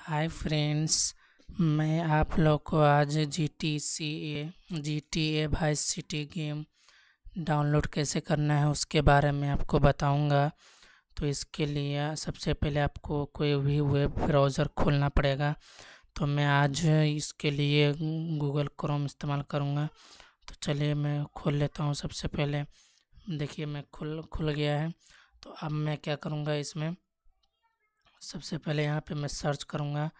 Hi friends, मैं आप लोग को आज G T A vice city game download कैसे करना है उसके बारे में आपको बताऊंगा। तो इसके लिए सबसे पहले आपको कोई भी वेब ब्राउज़र खोलना पड़ेगा। तो मैं आज इसके लिए गूगल क्रोम इस्तेमाल करूंगा। तो चलिए मैं खोल लेता हूं। सबसे पहले देखिए मैं खुल गया है। तो अब मैं क्या करूंगा, इसमें सबसे पहले यहाँ पे मैं सर्च करूँगा।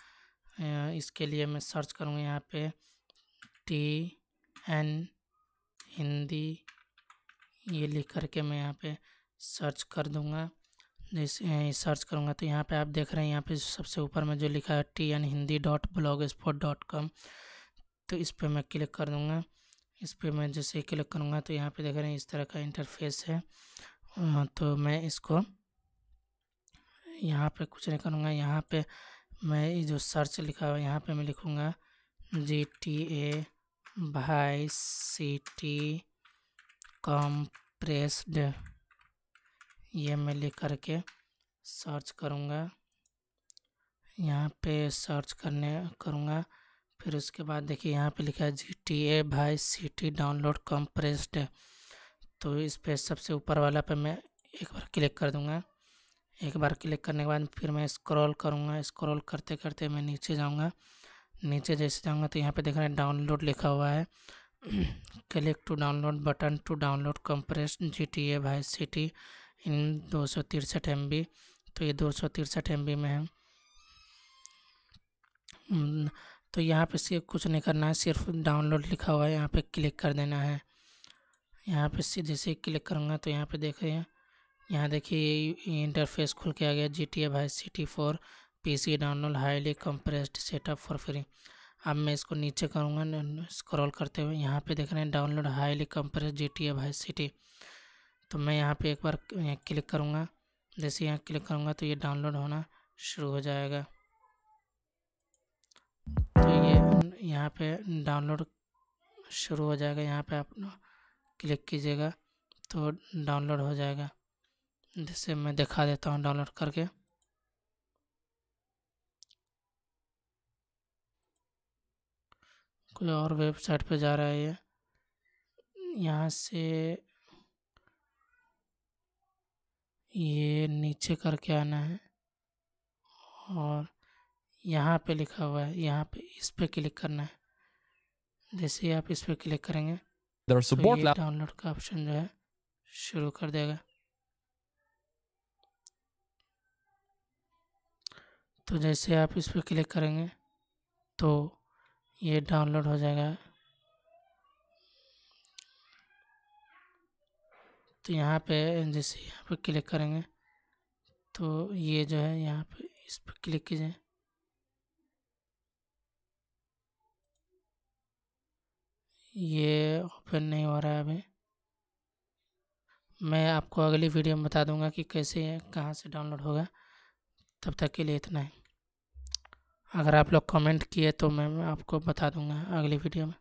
इसके लिए मैं सर्च करूँगा यहाँ पे TN हिंदी, ये लिख करके मैं यहाँ पे सर्च कर दूँगा। जैसे सर्च करूँगा तो यहाँ पे आप देख रहे हैं, यहाँ पे सबसे ऊपर में जो लिखा है TNHindi.blogspot.com, तो इस पर मैं क्लिक कर दूँगा। इस पर मैं जैसे क्लिक करूँगा तो यहाँ पे देख रहे हैं इस तरह का इंटरफेस है। तो मैं इसको यहाँ पे कुछ नहीं करूँगा। यहाँ पे मैं जो सर्च लिखा हुआ है यहाँ पे मैं लिखूँगा GTA वाइस सिटी कंप्रेस्ड, ये मैं लिख करके सर्च करूँगा। यहाँ पे सर्च करूँगा। फिर उसके बाद देखिए यहाँ पे लिखा है GTA Vice city download compressed. तो इस पे सबसे ऊपर वाला पे मैं एक बार क्लिक कर दूँगा। एक बार क्लिक करने के बाद फिर मैं स्क्रॉल करूँगा। स्क्रॉल करते करते मैं नीचे जाऊँगा। नीचे जैसे जाऊँगा तो यहाँ पे देख रहे हैं डाउनलोड लिखा हुआ है। Click to download button to download compressed GTA Vice City in 263 MB। तो ये 263 MB में है। तो यहाँ पे सिर्फ कुछ नहीं करना है, सिर्फ डाउनलोड लिखा हुआ है, यहाँ पे क्लिक कर देना है। यहाँ पे सीधे से क्लिक करूँगा तो यहाँ पे देख रहे हैं, यहाँ देखिए ये इंटरफेस खुल के आ गया। GTA Vice city for PC download highly compressed setup for free. अब मैं इसको नीचे करूँगा स्क्रॉल करते हुए। यहाँ पे देख रहे हैं download highly compressed GTA Vice city. तो मैं यहाँ पे एक बार क्लिक करूँगा। जैसे यहाँ क्लिक करूँगा तो ये डाउनलोड होना शुरू हो जाएगा। तो ये यहाँ पे डाउनलोड शुरू हो जाएगा। यहाँ पे आप क्लिक कीजिएगा तो डाउनलोड हो जाएगा। जैसे मैं दिखा देता हूँ डाउनलोड करके। कोई और वेबसाइट पे जा रहा है ये। यहाँ से ये नीचे करके आना है और यहाँ पे लिखा हुआ है, यहाँ पे इस पे क्लिक करना है। जैसे ही आप इस पे क्लिक करेंगे तो ये डाउनलोड का ऑप्शन जो है शुरू कर देगा। तो जैसे आप इस पे क्लिक करेंगे तो ये डाउनलोड हो जाएगा। तो यहाँ पे जैसे यहाँ पे क्लिक करेंगे तो ये जो है यहाँ पे इस पर क्लिक कीजिए। ये ओपन नहीं हो रहा है अभी। मैं आपको अगली वीडियो में बता दूंगा कि कैसे कहाँ से डाउनलोड होगा। तब तक के लिए इतना ही। अगर आप लोग कमेंट किए तो मैं आपको बता दूंगा अगली वीडियो में।